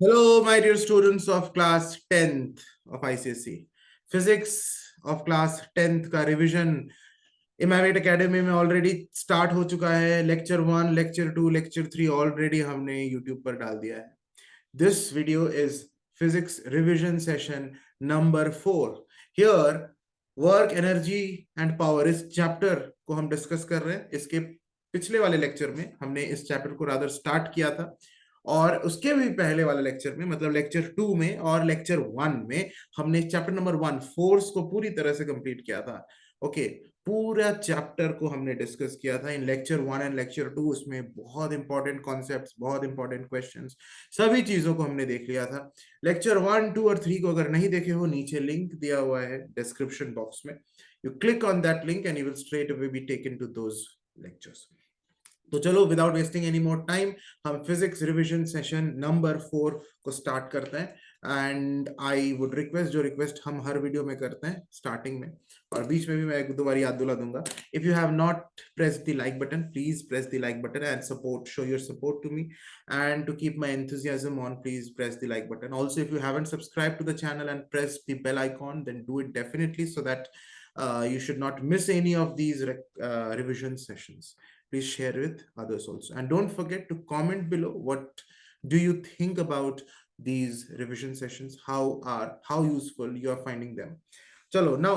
Hello, my dear students of class 10th of ICSE. Physics of class 10th का revision इमेवेट academy में already start हो चुका है। Lecture 1, lecture 2, lecture 3 already हमने YouTube पर डाल दिया है। This video is physics revision session number 4। Here work, energy and power, इस चैप्टर को हम डिस्कस कर रहे हैं। इसके पिछले वाले लेक्चर में हमने इस चैप्टर को रादर स्टार्ट किया था, और उसके भी पहले वाले लेक्चर में, मतलब लेक्चर 2 में और लेक्चर 1 में, हमने चैप्टर नंबर 1 फोर्स को पूरी तरह से कंप्लीट किया था। ओके, पूरा चैप्टर को हमने डिस्कस किया था इन लेक्चर 1 एंड लेक्चर 2। उसमें बहुत इंपॉर्टेंट कॉन्सेप्ट्स, बहुत इंपॉर्टेंट क्वेश्चंस, सभी चीजों को हमने देख लिया था। लेक्चर 1, 2 और 3 को अगर नहीं देखे हो, नीचे लिंक दिया हुआ है डिस्क्रिप्शन बॉक्स में। You click on that link and you will straight away be taken to those lectures. तो चलो, without wasting any more time, हम फिजिक्स रिवीजन सेशन नंबर 4 को स्टार्ट करते हैं। एंड आई वुड रिक्वेस्ट, जो request हम हर वीडियो में करते हैं स्टार्टिंग में और बीच में भी मैं एक दो बार याद दिला दूंगा, if you have not press the like button, please press the like button and support, show your support to me and to keep my enthusiasm on, please press the like button. Also, if you haven't subscribed to the channel and pressed the bell icon, then do it definitely, so that you should not miss any of these revision sessions. Please share with others also, and don't forget to comment below what do you think about these revision sessions, how useful you are finding them. चलो, now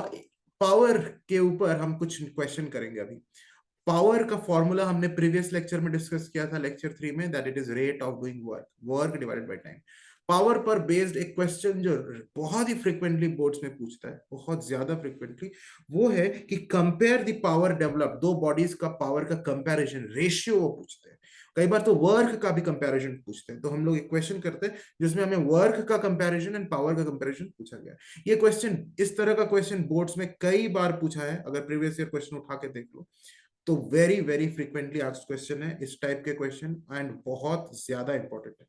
power के ऊपर हम कुछ question करेंगे अभी। Power का formula हमने previous lecture में डिस्कस किया था, लेक्चर 3 में, that it is rate of doing work divided by time. Power पर बेस्ड एक क्वेश्चन जो बहुत ही फ्रिक्वेंटली बोर्ड्स में पूछता है, बहुत ज्यादा फ्रिक्वेंटली, वो है कि कंपेयर द पावर डेवलप, दो बॉडीज का पावर का कंपैरिजन, रेशियो वो पूछते हैं। कई बार तो वर्क का भी कंपैरिजन पूछते हैं, तो हम लोग एक क्वेश्चन करते हैं जिसमें हमें वर्क का कंपैरिजन एंड पावर का कंपैरिजन पूछा गया। ये क्वेश्चन, इस तरह का क्वेश्चन बोर्ड्स में कई बार पूछा है, अगर प्रीवियस ईयर क्वेश्चन उठा के देख लो तो very very frequently asked question है इस टाइप के क्वेश्चन, एंड बहुत ज्यादा इंपॉर्टेंट है।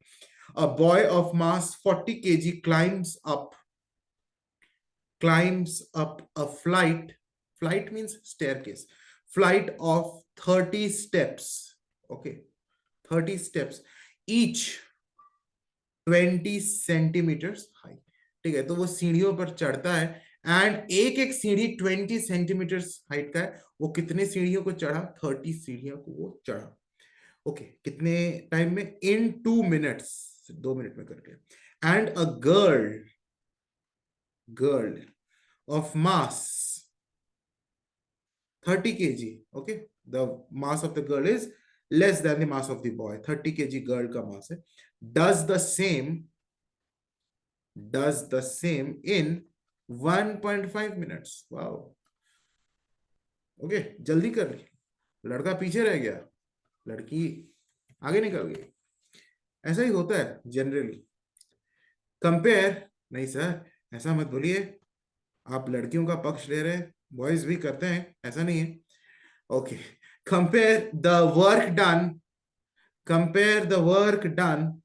A boy of mass 40 kg climbs up a flight means staircase, flight of 30 steps. Okay, 30 steps, each 20 centimeters high. ठीक है, तो वो सीढ़ियों पर चढ़ता है, एंड एक एक सीढ़ी 20 सेंटीमीटर्स हाइट का है। वो कितने सीढ़ियों को चढ़ा? 30 सीढ़ियों को वो चढ़ा। ओके, कितने टाइम में? इन 2 मिनट्स, 2 मिनट में करके। And a girl of mass 30 kg, okay, the mass of the girl is less than the mass of the boy, 30 kg girl का मास है, does the same in 1.5 minutes. Wow, okay, जल्दी कर ली। लड़का पीछे रह गया, लड़की आगे निकल गई। ऐसा ही होता है जनरली। कंपेयर नहीं सर, ऐसा मत बोलिए, आप लड़कियों का पक्ष ले रहे हैं, बॉयज भी करते हैं, ऐसा नहीं है। Okay, compare the work done, compare the work done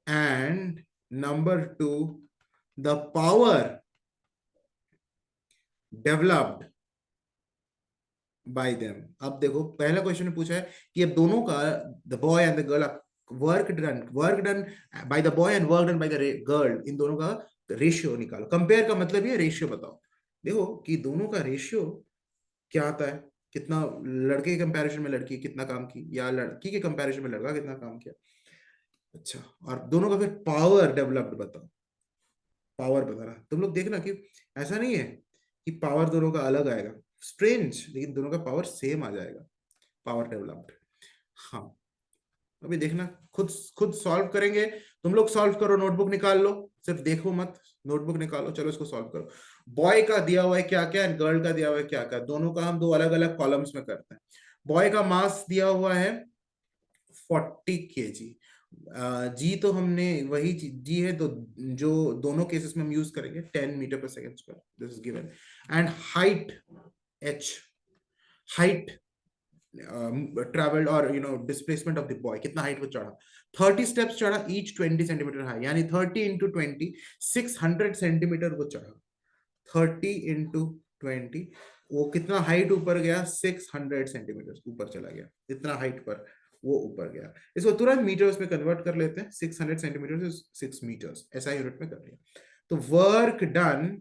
and number 2 the power developed by them. अब देखो, पहला क्वेश्चन में पूछा है कि अब दोनों का, the boy and the girl, work done by the boy and work done by the girl, इन दोनों का रेशियो निकालो। कंपेयर का मतलब ये रेशियो बताओ। देखो कि दोनों का रेशियो क्या आता है, कितना लड़के के कंपैरिजन में लड़की कितना काम की, या लड़की के कंपैरिजन में लड़का कितना काम किया। अच्छा, और दोनों का फिर पावर डेवलप्ड बताओ। पावर बताना, तुम लोग देखना कि ऐसा नहीं है कि पावर दोनों का अलग आएगा, स्ट्रेंज, लेकिन दोनों का पावर सेम आ जाएगा, पावर डेवलप्ड। हाँ, अभी देखना, खुद खुद सॉल्व करेंगे। तुम लोग सॉल्व करो, नोटबुक निकाल लो, सिर्फ देखो मत, नोटबुक निकालो, चलो इसको सॉल्व करो। बॉय का दिया हुआ है क्या क्या, एंड गर्ल का दिया हुआ है क्या क्या, दोनों का हम दो अलग अलग कॉलम्स में करते हैं। बॉय का मास दिया हुआ है 40 kg। जी तो हमने वही जी है, तो जो दोनों केसेस में हम यूज करेंगे 10 मीटर पर second square, this is given. And height h, height travelled और डिस्प्लेसमेंट ऑफ द बॉय, कितना हाइट वो चढ़ा, 30 स्टेप्स चढ़ा, ईच 20 सेंटीमीटर हाई, यानी 30 इंटू 20, 600 सेंटीमीटर वो चढ़ा। 30 इंटू 20, वो कितना हाइट ऊपर गया? 600 सेंटीमीटर ऊपर चला गया, इतना हाइट पर वो ऊपर गया। इसको तुरंत मीटर्स में कन्वर्ट कर लेते हैं, 600 सेंटीमीटर से 6 मीटर्स, ऐसा यूनिट में कर लिया। तो work done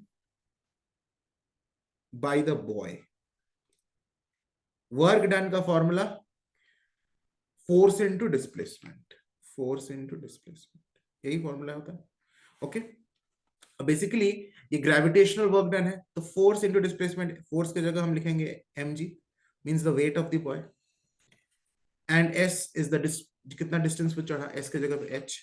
by the boy, work done का formula force into displacement, force into displacement, यही फॉर्मूला होता है। ओके, बेसिकली ये ग्रेविटेशनल वर्क डन है, तो फोर्स इनटू डिस्प्लेसमेंट, फोर्स की जगह हम लिखेंगे mg, means the wait of the boy, and s is the कितना डिस्टेंस पे चढ़ा, s की जगह पे h,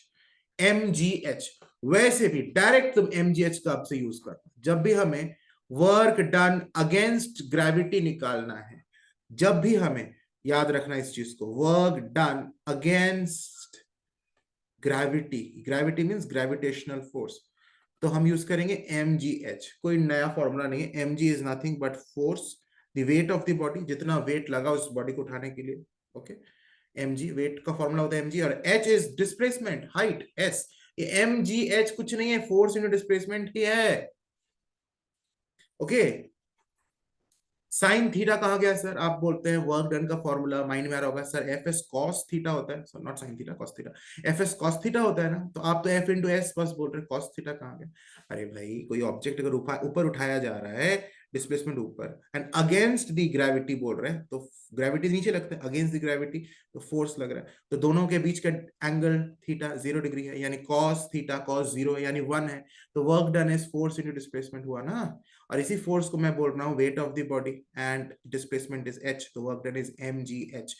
mgh। वैसे भी डायरेक्ट तुम mgh का आपसे यूज करना, जब भी हमें वर्क डन अगेंस्ट ग्रेविटी निकालना है, जब भी हमें याद रखना इस चीज को, work done against gravity, gravity means gravitational force, तो हम यूज करेंगे mgh। कोई नया फॉर्मूला नहीं है, mg is nothing but force, the wait of the body, जितना वेट लगा उस बॉडी को उठाने के लिए। ओके, mg वेट का फॉर्मूला होता है mg, और h is displacement, height s। ये mgh कुछ नहीं है, फोर्स इनटू डिस्प्लेसमेंट ही है। ओके, साइन थीटा कहा गया सर, आप बोलते हैं वर्क डन का फॉर्मूला माइंड में आ रहा होगा sir, F S cos theta होता है, sir not sine theta, cos theta, F S cos theta होता है ना, तो आप तो एफ इंटू एस बस बोल रहे, कॉस थीटा कहाँ गया। अरे भाई, कोई ऑब्जेक्ट अगर ऊपर उठाया जा रहा है, डिस्प्लेसमेंट ऊपर एंड अगेंस्ट दी ग्रेविटी बोल रहे हैं, तो ग्रेविटी नीचे लगता है, अगेंस्ट दी ग्रेविटी तो फोर्स लग रहा है, तो दोनों के बीच का एंगल थीटा 0 डिग्री है, यानी कॉस थीटा कॉस 0 यानी 1 है, तो work done is force into displacement हुआ ना। और इसी फोर्स को मैं बोल रहा हूँ weight of the body, and displacement is h, तो वर्क डन इज mgh।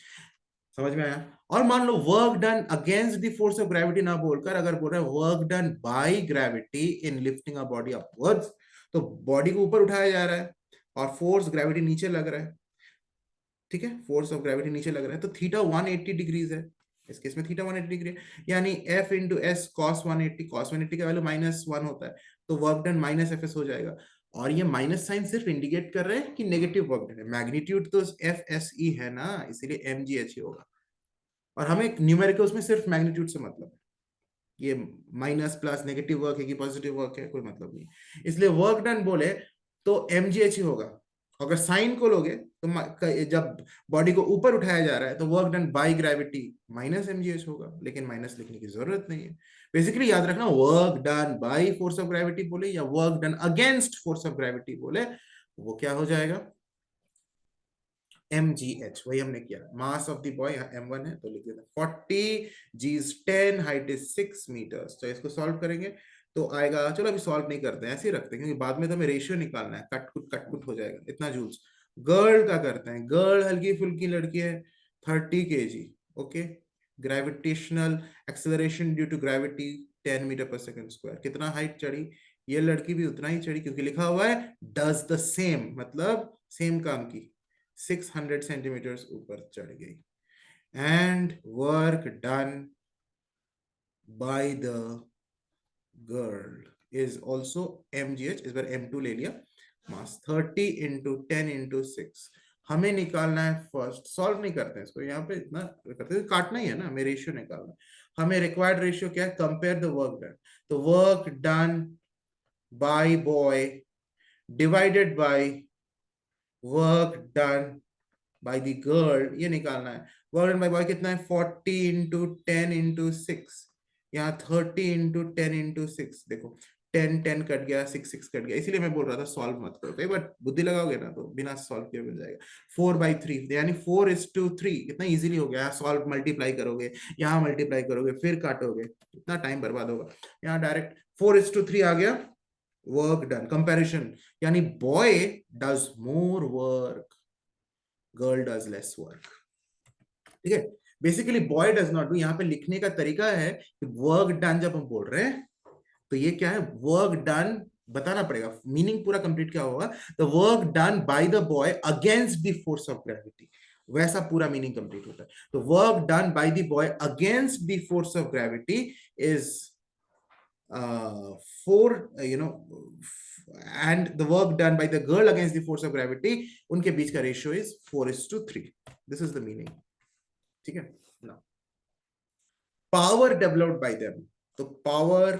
समझ में आया? और मान लो work done against the force of gravity ना बोलकर अगर बोल रहा है work done by gravity in lifting a body upwards, तो बॉडी को ऊपर उठाया जा रहा है और फोर्स ग्रेविटी नीचे लग रहा है, ठीक है, फोर्स ऑफ ग्रेविटी नीचे लग रहा है, तो थीटा 180 डिग्रीज है, इस केस में थीटा 180 डिग्री है, यानी f into S cos 180, cos 180 का वैल्यू -1 होता है, तो work done minus F S हो जाएगा। और ये माइनस साइन सिर्फ इंडिकेट कर रहे हैं कि नेगेटिव वर्क डन है, मैग्नीट्यूड तो एफ एस ई है ना, इसीलिए एम जी एच ही होगा, और हमें न्यूमेरिकल्स में सिर्फ मैग्नीट्यूड से मतलब है, ये माइनस प्लस नेगेटिव वर्क है कि पॉजिटिव वर्क है कोई मतलब नहीं, इसलिए वर्क डन बोले तो एमजीएच ही होगा। अगर साइन को लोगे तो जब बॉडी को ऊपर उठाया जा रहा है तो work done by gravity minus MGH होगा, लेकिन माइनस लिखने की जरूरत नहीं है। बेसिकली याद रखना, work done by force of gravity बोले या work done against force of gravity बोले, वो क्या हो जाएगा, mgh, वही हमने किया। Mass of the boy m1 है, तो लिख देते 40, g is 10, height is 6 meters. तो इसको सॉल्व करेंगे तो आएगा, चलो अभी सॉल्व नहीं करते हैं, ऐसे ही रखते हैं, क्योंकि बाद में तो हमें रेशियो निकालना है, कट कुट हो जाएगा, इतना जूल्स। गर्ल का करते हैं, गर्ल हल्की फुल्की लड़की है, 30 kg। Okay, gravitational acceleration due to gravity 10 meter पर सेकंड स्क्वायर, कितना हाइट चढ़ी, ये लड़की भी उतना ही चढ़ी, क्योंकि लिखा हुआ है डज द सेम, मतलब सेम काम की, 600 सेंटीमीटर्स ऊपर चढ़ गई। And work done by the girl is also mgh, इस बार m2 ले लिया, मास 30 इंटू 10 इंटू 6। हमें निकालना है फर्स्ट, सॉल्व नहीं करते हैं इसको, यहाँ पे इतना करते हैं, काटना ही है ना, हमें रेशियो निकालना है। हमें रिक्वायर्ड रेशियो क्या है, कंपेयर द वर्क डन, तो work done bye boy divided by work done by the girl, ये निकालना है। वर्क डन बाय बॉय कितना है, 40 इंटू 10 इंटू 6, यहाँ 30 इंटू 10 इंटू 6, देखो 10 10 कट गया, 6 6 कट गया, इसीलिए मैं बोल रहा था सॉल्व मत करो, कई बार बुद्धि लगाओगे ना तो बिना सॉल्व किए मिल जाएगा। 4/3 यानी 4:3, कितना इजीली हो गया, सॉल्व मल्टीप्लाई करोगे, यहाँ मल्टीप्लाई करोगे, फिर काटोगे, इतना टाइम बर्बाद होगा, यहाँ डायरेक्ट 4:3 आ गया। वर्क डन कंपैरिजन, यानी boy does more work, girl does lace work, ठीक है। Basically boy does not do, यहाँ पे लिखने का तरीका है कि वर्क डन जब हम बोल रहे हैं तो ये क्या है, वर्क डन बताना पड़ेगा, मीनिंग पूरा कंप्लीट क्या होगा, the work done by the boy against the force of gravity, वैसा पूरा मीनिंग कंप्लीट होता है। तो work done by the boy against the force of gravity is 4, and the work done by the girl against the force of gravity, उनके बीच का ratio is 4:3, this is the meaning, ठीक है ना। Power developed by them, तो power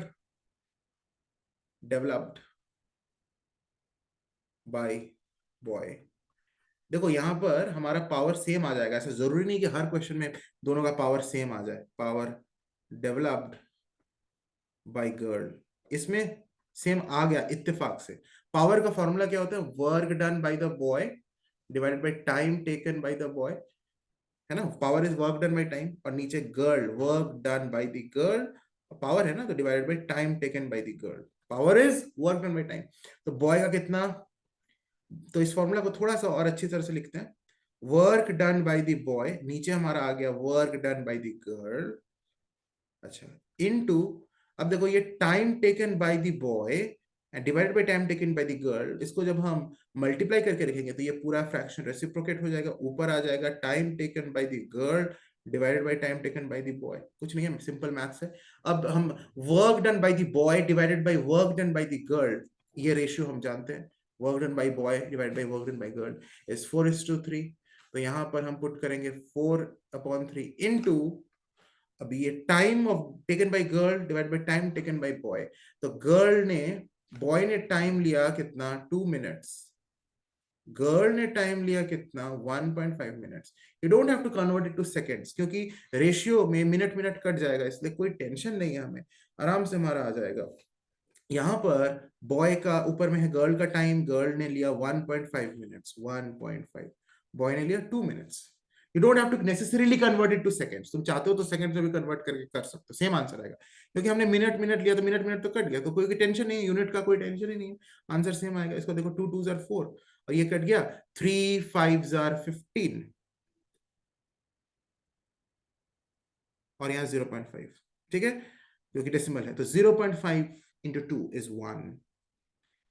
developed bye boy देखो यहाँ पर हमारा पावर सेम आ जाएगा, ऐसा जरूरी नहीं कि हर क्वेश्चन में दोनों का पावर सेम आ जाए। पावर डेवलप्ड बाय गर्ल, इसमें सेम आ गया इत्तेफाक से। पावर का फॉर्मूला क्या होता है? Work done by the boy divided by time taken by the boy, है ना। Power is work done by time, और नीचे girl, work done by the girl, power है ना, तो divided by time taken by the girl. Power is work done by time, तो boy का कितना? तो इस फॉर्मूला को थोड़ा सा और अच्छी तरह से लिखते हैं। Work done by the boy, नीचे हमारा आ गया work done by the girl, अच्छा, इनटू, अब देखो ये time taken by the boy and divided by time taken by the girl, इसको जब हम मल्टीप्लाई करके लिखेंगे तो ये पूरा फ्रैक्शन रेसिप्रोकेट हो जाएगा, ऊपर आ जाएगा time taken by the girl divided by time taken by the boy. कुछ नहीं है, सिंपल मैथ्स है। अब हम work done by the boy divided by work done by the girl, ये रेशियो हम जानते हैं, work done bye boy divided by work done bye girl is 4:3। तो यहां पर हम पुट करेंगे 4/3 इनटू, अब ये time of taken by girl divide by time taken by boy, तो गर्ल ने, बॉय ने टाइम लिया कितना? 2 मिनट्स, गर्ल ने टाइम लिया कितना? 1.5 minutes. You don't have to convert it to seconds, क्योंकि रेशियो में मिनट मिनट कट जाएगा, इसलिए कोई टेंशन नहीं है, हमें आराम से हमारा आ जाएगा। यहां पर बॉय का ऊपर में है गर्ल का टाइम, गर्ल ने लिया 1.5 मिनट्स, 1.5, बॉय ने लिया 2 minutes. You don't have to necessarily convert it to seconds, तुम चाहते हो तो सेकंड में भी कन्वर्ट करके कर सकते हो, सेम आंसर आएगा, क्योंकि हमने मिनट मिनट लिया तो मिनट मिनट तो कट गया, तो कोई टेंशन नहीं है, यूनिट का कोई टेंशन ही नहीं है, आंसर सेम आएगा। इसको देखो, 2 2s are 4 और ये कट गया, 3 5s are 15 और यहाँ 0.5, ठीक है, क्योंकि डेसिमल है, तो 0.5 इंटू 2 इज 1,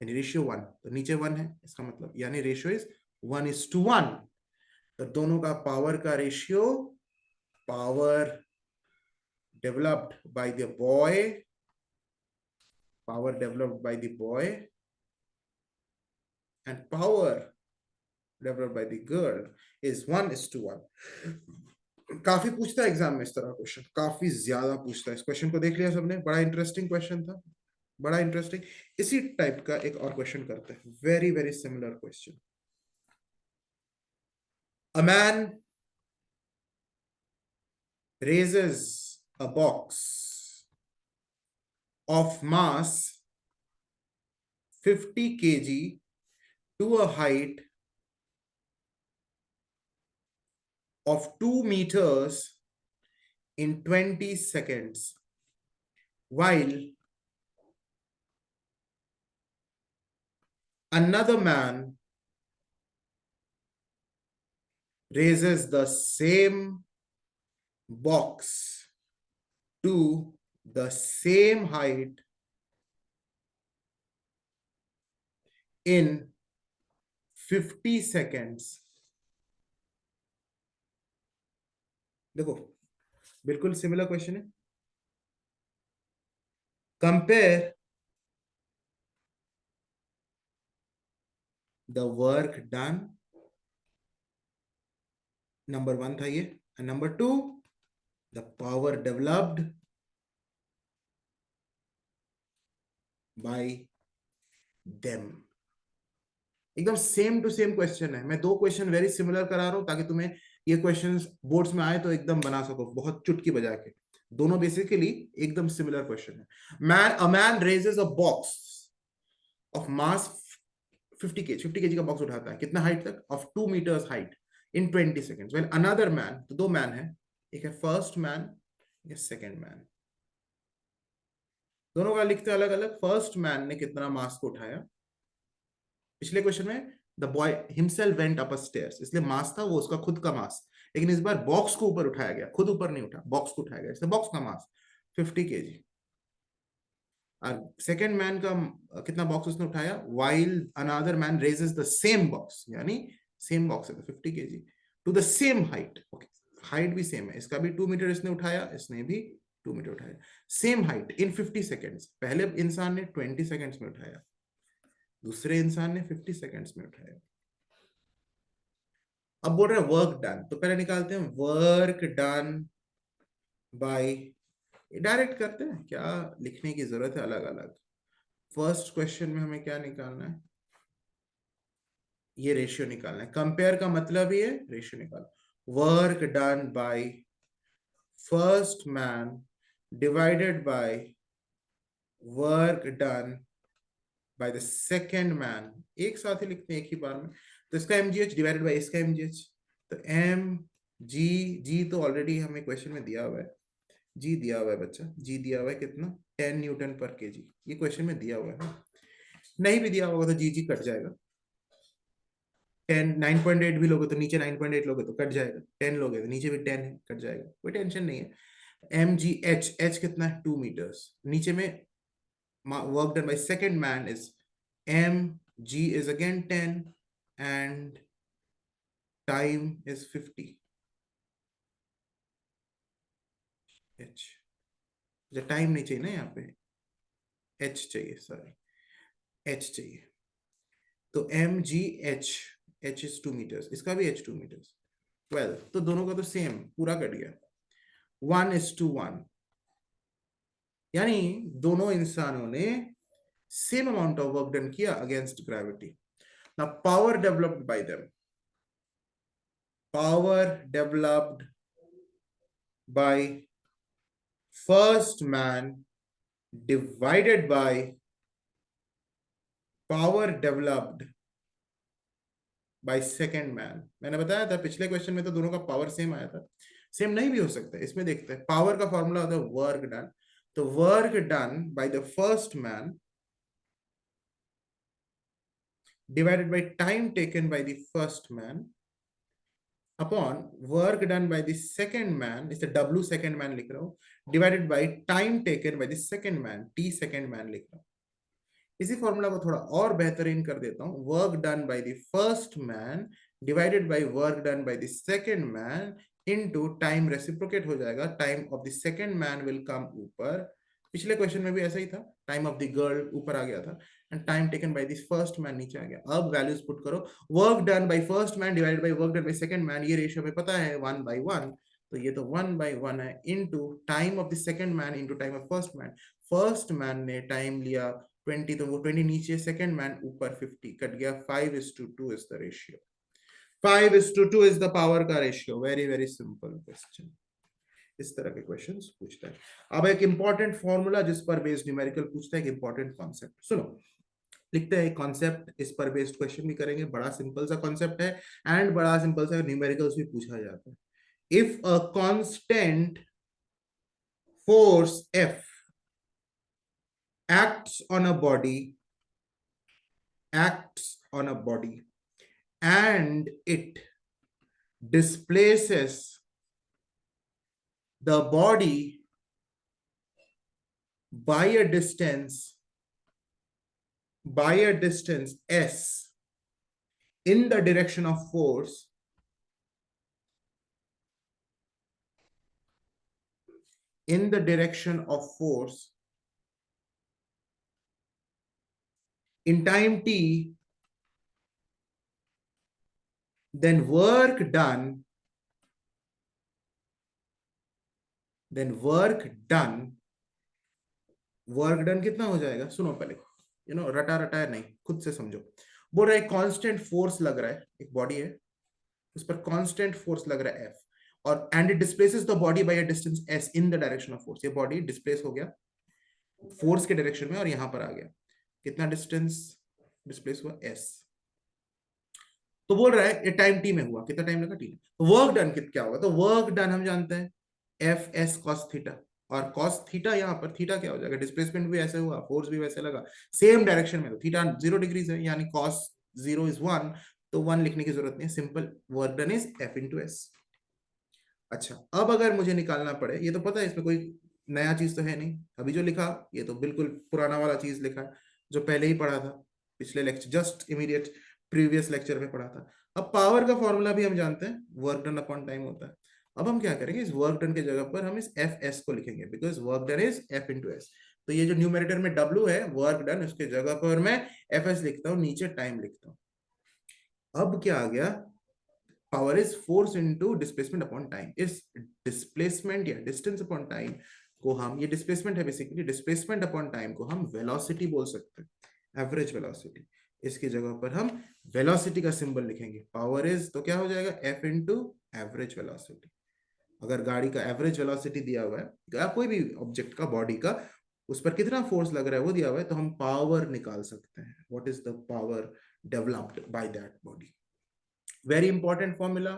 यानी रेशियो 1, तो नीचे 1 है, इसका मतलब यानी रेशियो इज 1:1। तो दोनों का पावर का ratio, power developed bye the boy, power developed bye the boy and power developed bye the girl is 1:1। काफी पूछता है एग्जाम में इस तरह क्वेश्चन, काफी ज्यादा पूछता है। इस क्वेश्चन को देख लिया सबने, बड़ा इंटरेस्टिंग क्वेश्चन था, बड़ा इंटरेस्टिंग। इसी टाइप का एक और क्वेश्चन करते हैं, very very similar question. A man raises a box of mass 50 kg to a height of 2 meters in 20 seconds, while another man raises the same box to the same height in 50 seconds। देखो, बिल्कुल similar question है। Compare the work done, number 1 था ये, and number 2 the power developed by them. एकदम same to same question है, मैं दो question very similar करा रहा हूं ताकि तुम्हें ये क्वेश्चंस बोर्ड्स में आए तो एकदम बना सको बहुत चुटकी बजा के। दोनों बेसिकली एकदम सिमिलर क्वेश्चन है। A man raises a box of mass 50 KG का बॉक्स उठाता है, कितना हाइट तक? Of 2 meters height in 20 seconds. Well another man, तो दो मैन है, एक है फर्स्ट मैन, एक सेकेंड मैन, दोनों का लिखते अलग अलग। फर्स्ट मैन ने कितना मास को उठाया? पिछले क्वेश्चन में the boy himself went up stairs, इसलिए मास था वो उसका खुद का मास, लेकिन इस बार बॉक्स को ऊपर उठाया गया, खुद ऊपर नहीं उठा, बॉक्स को उठाया गया, इसलिए बॉक्स का मास 50 केजी। और सेकेंड मैन का कितना बॉक्स उसने उठाया? While another man raises the same box, यानी सेम बॉक्स है तो 50 kg to the same height. Okay, height भी सेम है, इसका भी 2 मीटर इसने उठाया, इसने भी 2 मीटर उठाया, सेम हाइट इन 50 सेकेंड्स। पहले इंसान ने 20 सेकेंड्स में उठाया, दूसरे इंसान ने 50 सेकेंड्स में उठाया। अब बोल रहे हैं वर्क डन, तो पहले निकालते हैं वर्क डन बाय, डायरेक्ट करते हैं, क्या लिखने की जरूरत है अलग अलग। फर्स्ट क्वेश्चन में हमें क्या निकालना है? ये रेशियो निकालना है। कंपेयर का मतलब ही है रेशियो निकालो। Work done bye first man divided by work done by the second man, एक साथ ही लिखते हैं एक ही बार में। तो इसका एमजीएच डिवाइडेड बाय इसका एमजीएच, तो एम जी, जी तो ऑलरेडी हमें क्वेश्चन में दिया हुआ है, जी दिया हुआ है बच्चा, जी दिया हुआ है कितना, 10 न्यूटन पर केजी, ये क्वेश्चन में दिया हुआ है। नहीं भी दिया होगा तो जी जी कट जाएगा। 10 9.8 भी लोगे तो नीचे 9.8 लोगे तो कट जाएगा, 10 लोगे तो नीचे भी 10 है, कट जाएगा, कोई टेंशन नहीं है। एम जी एच, एच कितना है 2 मीटर्स, नीचे में work done by second man is M G is again 10 and time is 50 H. Time नहीं चाहिए ना यहाँ पे, एच चाहिए, सॉरी एच चाहिए। तो M G H, H is 2 meters, इसका भी एच 2 मीटर्स, 12, तो दोनों का तो सेम पूरा कट गया, 1:1, यानी दोनों इंसानों ने same amount of work done किया against gravity. Now power developed by them, power developed by first man divided by power developed by second man. मैंने बताया था पिछले क्वेश्चन में तो दोनों का पावर सेम आया था, सेम नहीं भी हो सकता है, इसमें देखते हैं। पावर का फॉर्मूला होता है वर्क डन, तो work done by the first man divided by time taken by the first man upon work done by the second man, इसे W second man लिख रहा हूँ, divided by time taken by the second man, T second man लिख रहा हूँ। इसी formula को थोड़ा और बेहतरीन कर देता हूँ, work done by the first man divided by work done by the second man into time, reciprocate हो जाएगा, time of the second man will come ऊपर, पिछले क्वेश्चन में भी ऐसा ही था, टाइम ऑफ द गर्ल ऊपर आ गया था and time taken by the first man नीचे आ गया। अब वैल्यूज पुट करो, work done bye first man divided by work done bye second man, ये रेशियो में पता है 1:1, तो ये तो 1:1 है, into time of the second man into time of first man. First man ने टाइम लिया 20, तो वो 20 नीचे, सेकेंड मैन ऊपर 50, कट गया, 5:2 is the ratio, 5:2 is the power का ratio. Very very simple question, इस तरह के क्वेश्चंस पूछता है। अब एक इंपॉर्टेंट फॉर्मूला जिस पर बेस्ड न्यूमेरिकल पूछता है, एक इंपॉर्टेंट कॉन्सेप्ट सुनो, लिखते हैं कॉन्सेप्ट, इस पर बेस्ड क्वेश्चन भी करेंगे, बड़ा सिंपल सा कॉन्सेप्ट है एंड बड़ा सिंपल सा न्यूमेरिकल्स भी पूछा जाता है। If a constant force F acts on a body, acts on a body and it displaces the body by a distance s in the direction of force, in the direction of force in time t, then work done work done कितना हो जाएगा, सुनो पहले, रटा रटा नहीं, खुद से समझो। बोल रहा है कांस्टेंट फोर्स लग रहा है, एक बॉडी है उस पर कांस्टेंट फोर्स लग रहा है F, और and it displaces the body by a distance s in the direction of force, ये बॉडी डिस्प्लेस हो गया फोर्स के डायरेक्शन में और यहां पर आ गया, कितना डिस्टेंस डिस्प्लेस हुआ s, तो बोल रहा है ये टाइम t में हुआ, कितना टाइम लगा t, वर्क डन क्या होगा, तो वर्क डन हम जानते हैं एफ एस कॉस थीटा, और कॉस थीटा यहाँ पर थीटा क्या हो जाएगा, डिस्प्लेसमेंट भी ऐसे हुआ, फोर्स भी वैसे लगा, सेम डायरेक्शन में, तो थीटा 0 डिग्रीज है, यानी कॉस 0 इज 1, तो 1 लिखने की जरूरत नहीं, simple work done is F into S. अच्छा, अब अगर मुझे निकालना पड़े, ये तो पता है इसमें कोई नया चीज तो है नहीं, अभी जो लिखा ये तो बिल्कुल पुराना वाला चीज लिखा है जो पहले ही पढ़ा था, पिछले lecture just immediate previous lecture में पढ़ा था। अब पावर का फॉर्मूला भी हम जानते हैं, वर्क डन अपॉन टाइम होता है। अब हम क्या करेंगे, इस वर्क डन के जगह पर हम इस एफ एस को लिखेंगे, because work done is F into S, तो ये जो न्यूमेरेटर में डब्ल्यू है वर्क डन, उसके जगह पर मैं एफ एस लिखता हूँ, नीचे टाइम लिखता हूँ। अब क्या आ गया, power is force into displacement upon time, इस डिस्प्लेसमेंट या डिस्टेंस अपॉन टाइम को हम, ये डिस्प्लेसमेंट है बेसिकली, डिस्प्लेसमेंट अपॉन टाइम को हम वेलोसिटी बोल सकते हैं, एवरेज वेलोसिटी। इसकी जगह पर हम वेलोसिटी का सिंबल लिखेंगे। पावर इज तो क्या हो जाएगा, एफ इंटू एवरेज वेलोसिटी। अगर गाड़ी का एवरेज वेलोसिटी दिया हुआ है या कोई भी ऑब्जेक्ट का, बॉडी का, उस पर कितना फोर्स लग रहा है वो दिया हुआ है, तो हम पावर निकाल सकते हैं। What is the power developed by that body. Very important formula,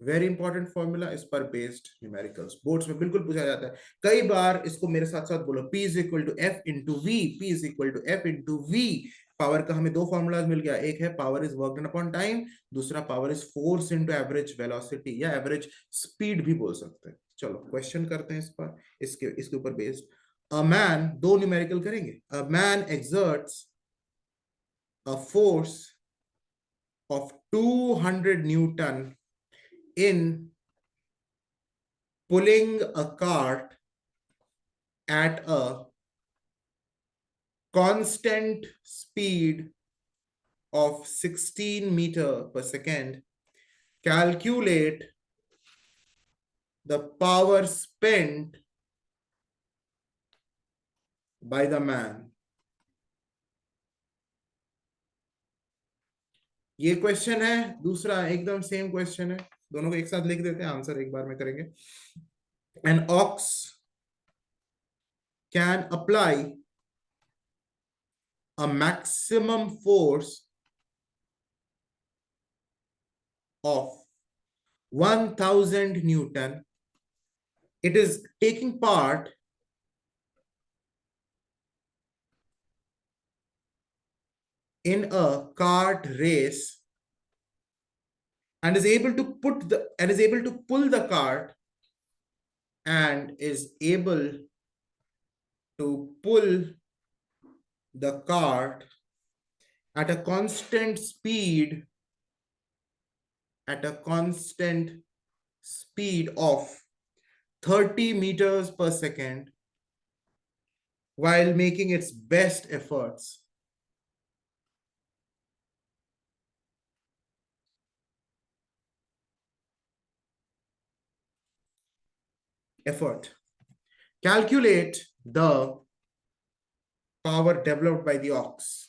very important formula, इस पर बेस्ड न्यूमेरिकल्स बोर्ड्स में बिल्कुल पूछा जाता है कई बार। इसको मेरे साथ साथ बोलो, P is equal to F into V, P is equal to F into V. Power का हमें दो फॉर्मूलाज मिल गया, एक है power is work done upon time, दूसरा power is force into average velocity या एवरेज स्पीड भी बोल सकते हैं। चलो क्वेश्चन करते हैं इस पर, इसके इसके ऊपर बेस्ड। अ मैन, दो न्यूमेरिकल करेंगे। A man exerts a force of 200 Newton in pulling a cart at a constant speed of 16 meter per second. Calculate the power spent by the man. ये क्वेश्चन है। दूसरा एकदम same question है, दोनों को एक साथ लिख देते हैं, आंसर एक बार में करेंगे। An ox can apply a maximum force of 1000 Newton. It is taking part in a cart race and is able to pull the cart and is able to pull the cart at a constant speed of 30 meters per second while making its best efforts. Calculate the power developed by the ox.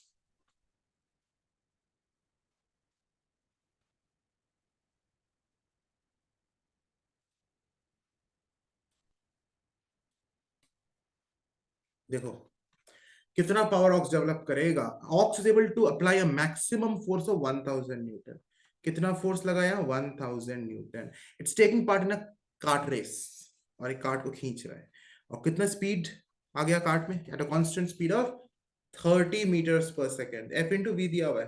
देखो कितना power ox develop करेगा। Ox is able to apply a maximum force of 1000 newton. कितना force लगाया, 1000 newton. It's taking part in a cart race, और एक cart को खींच रहा है। और कितना स्पीड आ गया कार्ट में, at a constant speed of 30 meters पर सेकेंड। एफ इंटू वी दिया हुआ है,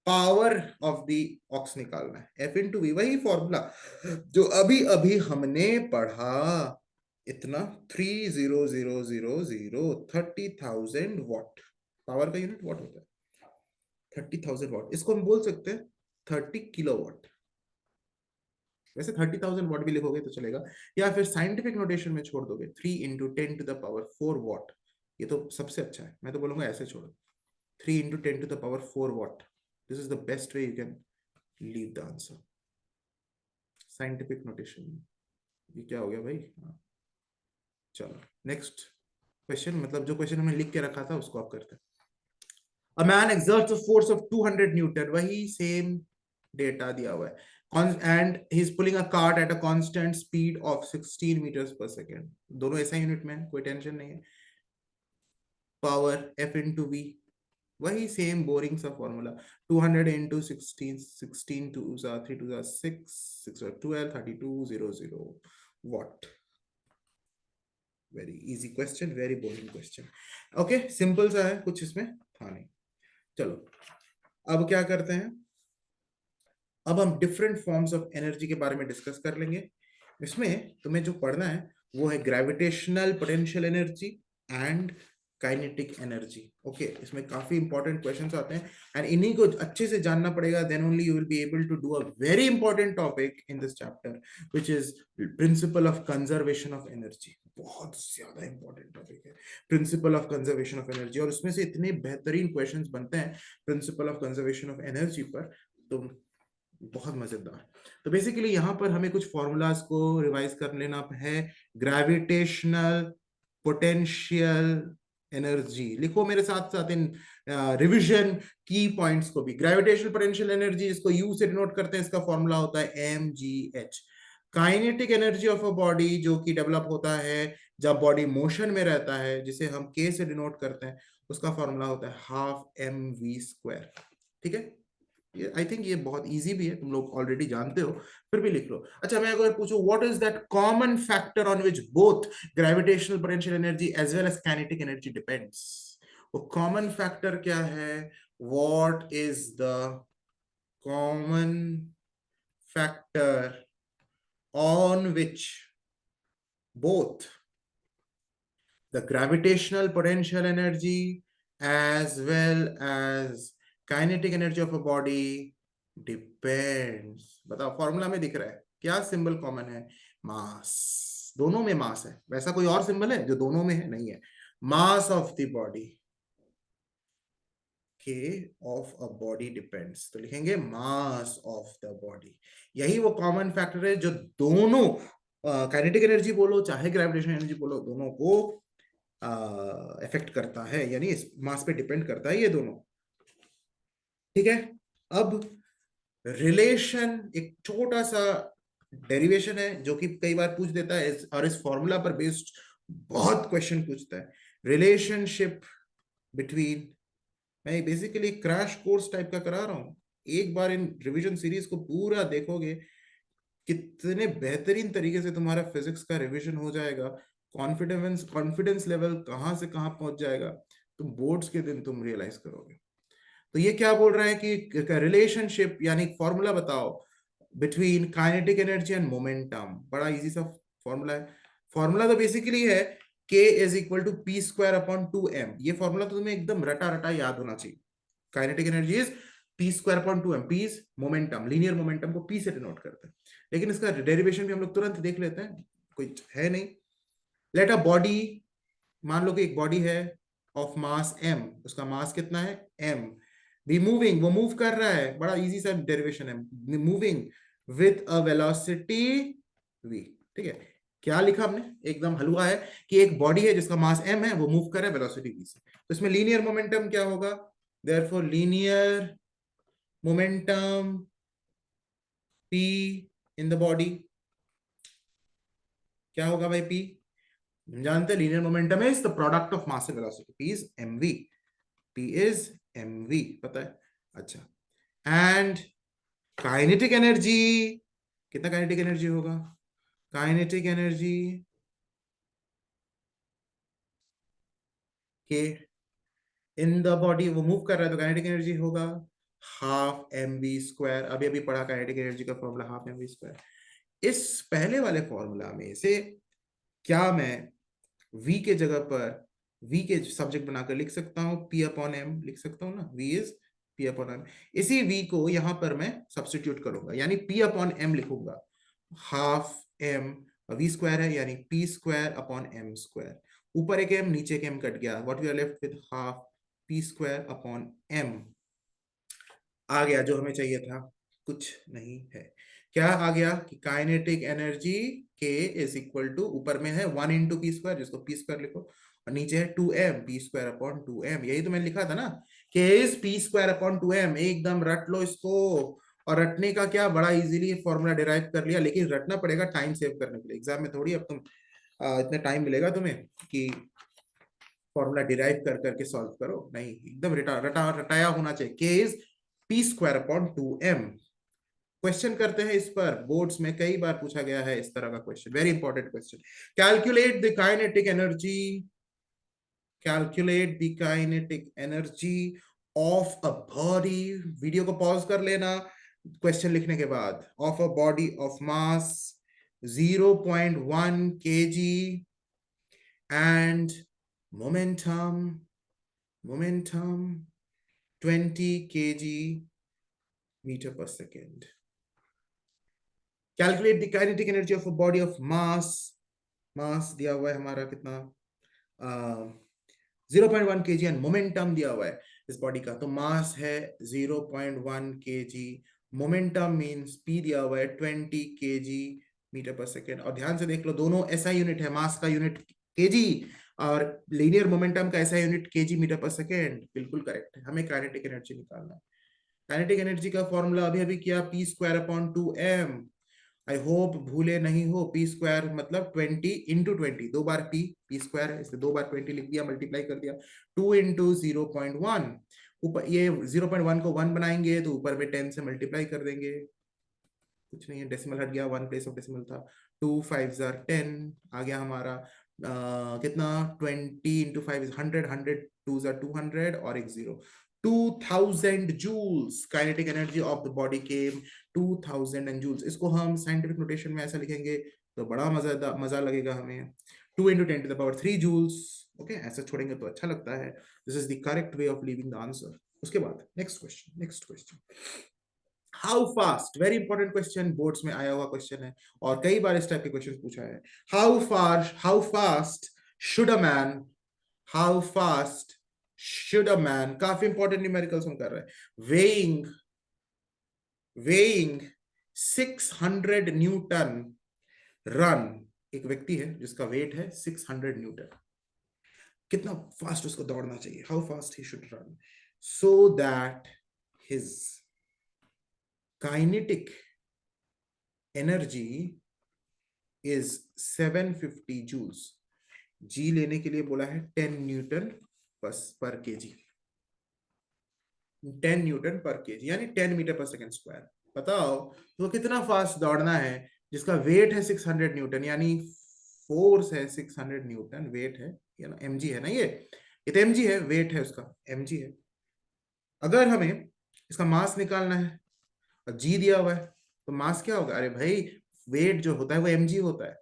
पावर ऑफ द ऑक्स निकालना है। एफ इंटू वी, वही फॉर्मूला जो अभी अभी हमने पढ़ा। इतना 30,000 30,000 वॉट। पावर का यूनिट वॉट होता है, 30,000 वॉट। इसको हम बोल सकते हैं 30 किलोवाट। वैसे 30,000 वॉट भी लिखोगे तो चलेगा, या फिर साइंटिफिक नोटेशन में छोड़ दोगे 3 × 10⁴ वॉट। ये तो सबसे अच्छा है, मैं तो बोलूंगा ऐसे छोड़ो, 3 × 10⁴ what. This is the best way you can leave the answer scientific notation में। ये क्या हो गया भाई। चलो नेक्स्ट क्वेश्चन, मतलब जो क्वेश्चन हमने लिख के रखा था उसको आप करते हैं। A man exerts a force of 200 Newton, वही सेम डेटा दिया हुआ है, and he's pulling a cart at a constant speed of 16 meters per second। दोनों ऐसा यूनिट में है, कोई टेंशन नहीं है। पावर F इंटू वी, वही सेम बोरिंग सा formula, 200 into 16, 16 2 3 2 6 6 12 3200 what. Very easy question, very boring question. Okay, simple सा है, कुछ इसमें था नहीं। चलो अब क्या करते हैं, अब हम डिफरेंट फॉर्म्स ऑफ एनर्जी के बारे में डिस्कस कर लेंगे। इसमें तुम्हें जो पढ़ना है वो है gravitational potential energy and kinetic energy. Okay, इसमें काफी इंपॉर्टेंट क्वेश्चंस आते हैं एंड इन्हीं को अच्छे से जानना पड़ेगा, then only you will be able to do a very important topic in this chapter which is principle of conservation of energy. बहुत ज्यादा इंपॉर्टेंट टॉपिक है principle of conservation of energy, और उसमें से इतने बेहतरीन क्वेश्चंस बनते हैं principle of conservation of energy पर, तो बहुत मजेदार। तो बेसिकली यहाँ पर हमें कुछ फॉर्मूलाज को रिवाइज कर लेना है। ग्रेविटेशनल पोटेंशियल एनर्जी लिखो मेरे साथ साथ इन रिवीजन की पॉइंट्स को भी। ग्रेविटेशनल पोटेंशियल एनर्जी, इसको यू से डिनोट करते हैं, इसका फॉर्मूला होता है mgh। Kinetic energy of a body, जो कि डेवलप होता है जब बॉडी मोशन में रहता है, जिसे हम k से डिनोट करते हैं, उसका फॉर्मूला होता है हाफ एम वी स्क्वायर। ठीक है, ये आई थिंक ये बहुत इजी भी है, तुम लोग ऑलरेडी जानते हो, फिर भी लिख लो। अच्छा, मैं अगर पूछूं what is that common factor on which both gravitational potential energy as well as kinetic energy depends, वो कॉमन फैक्टर क्या है? What is the common factor on which both the gravitational potential energy as well as kinetic energy of a body depends? बताओ, formula में दिख रहा है क्या symbol common है? मास। दोनों में मास है, वैसा कोई और सिंबल है जो दोनों में है? नहीं है। मास ऑफ द बॉडी, के ऑफ अ बॉडी डिपेंड्स, तो लिखेंगे मास ऑफ द बॉडी। यही वो कॉमन फैक्टर है जो दोनों काइनेटिक एनर्जी बोलो चाहे ग्रेविटेशनल एनर्जी बोलो, दोनों को इफेक्ट करता है, यानी इस मास पे डिपेंड करता है ये दोनों। ठीक है, अब रिलेशन, एक छोटा सा डेरिवेशन है जो कि कई बार पूछ देता है और इस फॉर्मूला पर बेस्ड बहुत क्वेश्चन पूछता है। रिलेशनशिप बिटवीन, मैं बेसिकली क्रैश कोर्स टाइप का करा रहा हूं, एक बार इन रिवीजन सीरीज को पूरा देखोगे, कितने बेहतरीन तरीके से तुम्हारा फिजिक्स का रिवीजन हो जाएगा, कॉन्फिडेंस लेवल कहां से कहां पहुंच जाएगा, तुम बोर्ड्स के दिन तुम रियलाइज करोगे। तो ये क्या बोल रहा है कि रिलेशनशिप यानी फॉर्मूला बताओ between kinetic energy and momentum. बड़ा इजी सा फॉर्मूला है। फॉर्मूला तो बेसिकली है k is equal to P square upon 2m। ये फॉर्मूला तो तुम्हें एकदम रटा रटा याद होना चाहिए। Kinetic energy is P square upon 2m। P is momentum, linear momentum को p से डिनोट करते हैं, लेकिन इसका डेरिवेशन भी हम लोग तुरंत देख लेते हैं, कोई है नहीं। लेट अ बॉडी, मान लो कि एक बॉडी है ऑफ मास m, उसका मास कितना है m, बी मूविंग, वो मूव कर रहा है, बड़ा इजी सा डेरिवेशन है, moving with a velocity v। ठीक है, क्या लिखा हमने, एकदम हलवा है कि एक बॉडी है जिसका मास m है, वो मूव कर रहा है वेलोसिटी v से, तो इसमें लीनियर मोमेंटम क्या होगा? Therefore linear momentum p in the body क्या होगा भाई? p हम जानते हैं linear momentum is the product of mass and velocity, p is mv, p is mv, पता है? अच्छा, एंड काइनेटिक एनर्जी, कितना काइनेटिक एनर्जी होगा? काइनेटिक एनर्जी के इन द बॉडी, वो मूव कर रहा है तो काइनेटिक एनर्जी होगा हाफ एम वी स्क्वायर। अभी अभी पढ़ा काइनेटिक एनर्जी का formula half M V square. इस पहले वाले फॉर्मूला में से क्या मैं v के जगह पर v के सब्जेक्ट बनाकर लिख सकता हूं? p अपॉन m लिख सकता हूं ना, v is p upon m। इसी v को यहां पर मैं सब्स्टिट्यूट करूंगा, यानी p अपॉन m लिखूंगा, हाफ m, v स्क्वायर है यानी p square upon m square, ऊपर एक m नीचे एक m कट गया, what we are left with half p square upon m। आ गया जो हमें चाहिए था, कुछ नहीं है। क्या आ गया कि kinetic energy k is equal to, ऊपर में है 1 इंटू पी स्क्वायर, जिसको पी स्क्वायर लिखो, और नीचे है 2m, P square upon 2m। यही तो मैंने लिखा था ना, k is P square upon 2m। एकदम रट लो इसको, और रटने का क्या, बड़ा इजीली फॉर्मूला डिराइव कर लिया, लेकिन रटना पड़ेगा टाइम सेव करने के लिए। एग्जाम में थोड़ी अब तुम इतने टाइम मिलेगा तुम्हें कि फॉर्मूला डिराइव कर करके सॉल्व करो, नहीं, एकदम रटाया होना चाहिए। k is P square upon 2m। Question करते हैं इस पर, बोर्ड्स में कई बार पूछा गया है इस तरह का question, very important question. Calculate the kinetic energy, calculate the kinetic energy of a body, video को पॉज कर लेना क्वेश्चन लिखने के बाद, of a body of mass 0.1 kg and momentum 20 kg meter per second. Calculate the kinetic energy of a body of mass दिया हुआ है हमारा कितना, 0.1 kg एंड मोमेंटम दिया हुआ है इस बॉडी का। तो मास है 0.1 kg, मोमेंटम मींस p दिया हुआ है 20 kg मीटर पर सेकेंड। और ध्यान से देख लो, दोनों ऐसा यूनिट है, मास का यूनिट kg और लीनियर मोमेंटम का ऐसा यूनिट केजी मीटर पर सेकेंड, बिल्कुल करेक्ट है। हमें काइनेटिक एनर्जी निकालना है। काइनेटिक एनर्जी का फॉर्मूला अभी अभी किया, P square upon 2m। I hope भूले नहीं हो, पी स्क्वायर मतलब 20 इंटू 20, 2 बार पी स्क्वायर है इसलिए 2 बार 20 लिख दिया, मल्टीप्लाई कर दिया। 2 इंटू 0.1, ऊपर ये 0.1 को 1 बनाएंगे तो ऊपर में 10 से मल्टीप्लाई कर देंगे, कुछ नहीं है, डेसिमल हट गया, 1 प्लेस ऑफ डेसिमल था। 2 5 10 आ गया हमारा कितना, 20 इंटू 5 100, 100 2 200 और एक 0, 2000 joules kinetic energy of the body came 2000 joules. इसको हम साइंटिफिक नोटेशन में ऐसा लिखेंगे तो बड़ा मजा लगेगा हमें। 2 into 10 to the power 3 joules. Okay, ऐसा छोड़ेंगे तो अच्छा लगता है। This is the correct way of leaving the answer. उसके बाद next question, how fast, very important question, boards में आया हुआ क्वेश्चन है और कई बार इस टाइप के क्वेश्चन पूछा है। How fast should a man, how fast should a man, काफी इंपॉर्टेंट न्यूमेरिकल्स हम कर रहे हैं। वेइंग 600 न्यूटन रन, एक व्यक्ति है जिसका वेट है 600 न्यूटन, कितना फास्ट उसको दौड़ना चाहिए, how fast he should run so that his kinetic energy is 750 joules. जी लेने के लिए बोला है 10 न्यूटन पर केजी, 10 न्यूटन पर केजी यानी 10 मीटर पर सेकंड स्क्वायर। बताओ तो कितना फास्ट दौड़ना है जिसका वेट है 600 न्यूटन, यानी फोर्स है 600 न्यूटन, वेट है ना, एमजी है ना, ये तो एमजी है, वेट है उसका एमजी है। अगर हमें इसका मास निकालना है और जी दिया हुआ है तो मास क्या होगा, अरे भाई वेट जो होता है वो एमजी होता है,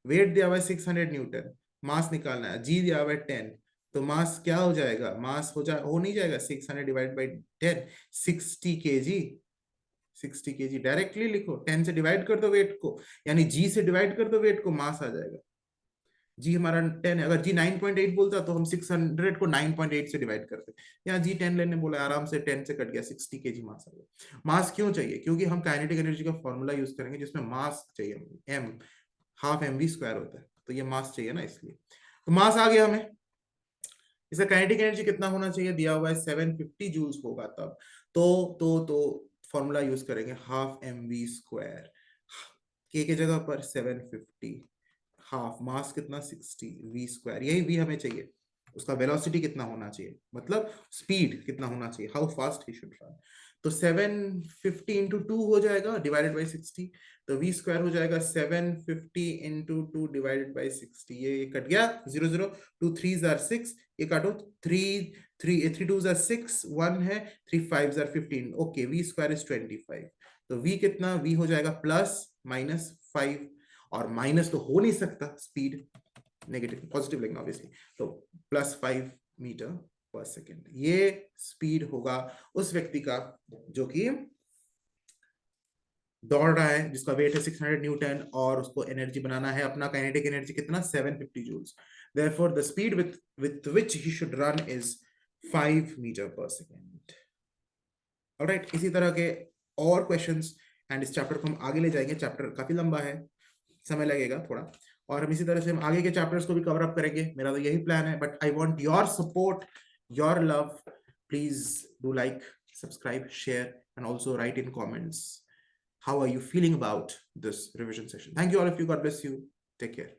वेट दिया हुआ है 600 न्यूटन, मास निकालना है, जी दिया हुआ है 10, तो मास क्या हो जाएगा, मास हो नहीं जाएगा 600 divide by 10, 60 KG, 60 KG directly लिखो, 10 से डिवाइड कर दो वेट को, यानी जी से डिवाइड कर दो वेट को, मास आ जाएगा। जी हमारा 10 है, अगर जी 9.8 बोलता तो हम 600 को 9.8 से डिवाइड करते, यहाँ जी 10 लेने बोला, आराम से 10 से कट गया, 60 केजी मास आ गया। मास क्यों चाहिए, क्योंकि हम काइनेटिक एनर्जी का फॉर्मूला यूज करेंगे जिसमें मास चाहिए, M half M V square होता है, तो ये मास चाहिए ना, इसलिए तो मास आ गया हमें। इसका काइनेटिक एनर्जी कितना होना चाहिए, दिया हुआ है 750 जूल्स होगा तब, तो फॉर्मूला यूज करेंगे हाफ एम वी स्क्वायर, के जगह पर 750, हाफ मास कितना 60, वी स्क्वायर, यही वी हमें चाहिए, उसका वेलोसिटी कितना होना चाहिए, मतलब स्पीड कितना होना चाहिए, how fast he should run. तो 750 इंटू 2 हो जाएगा डिवाइडेड बाई 60, तो वी स्क्वायर हो जाएगा 750 इंटू 2 डिवाइडेड बाई 60, ये कट गया 0 0, 2 3 आर 6, ये काटो 3 3 2 आर 6, 1 है, 3 5 are 15, okay, V square is 25, तो वी कितना, वी हो जाएगा प्लस माइनस 5, और माइनस तो हो नहीं सकता, स्पीड नेगेटिव पॉजिटिव लेकिन ऑब्वियसली, तो +5 मीटर पर सेकेंड, ये स्पीड होगा उस व्यक्ति का जो कि दौड़ रहा है, जिसका वेट है 600 न्यूटन और उसको एनर्जी बनाना है अपना, काइनेटिक एनर्जी कितना 750 joules, therefore the speed with which he should run is 5 meter पर सेकेंड। ऑलराइट, इसी तरह के और क्वेश्चंस एंड इस चैप्टर को हम आगे ले जाएंगे, चैप्टर काफी लंबा है, समय लगेगा थोड़ा, और हम इसी तरह से हम आगे के चैप्टर्स को भी कवर अप करेंगे, मेरा तो यही प्लान है, but I want your support, your love, please do like, subscribe, share and also right in comments how are you feeling about this revision session. Thank you all of you, god bless you, take care.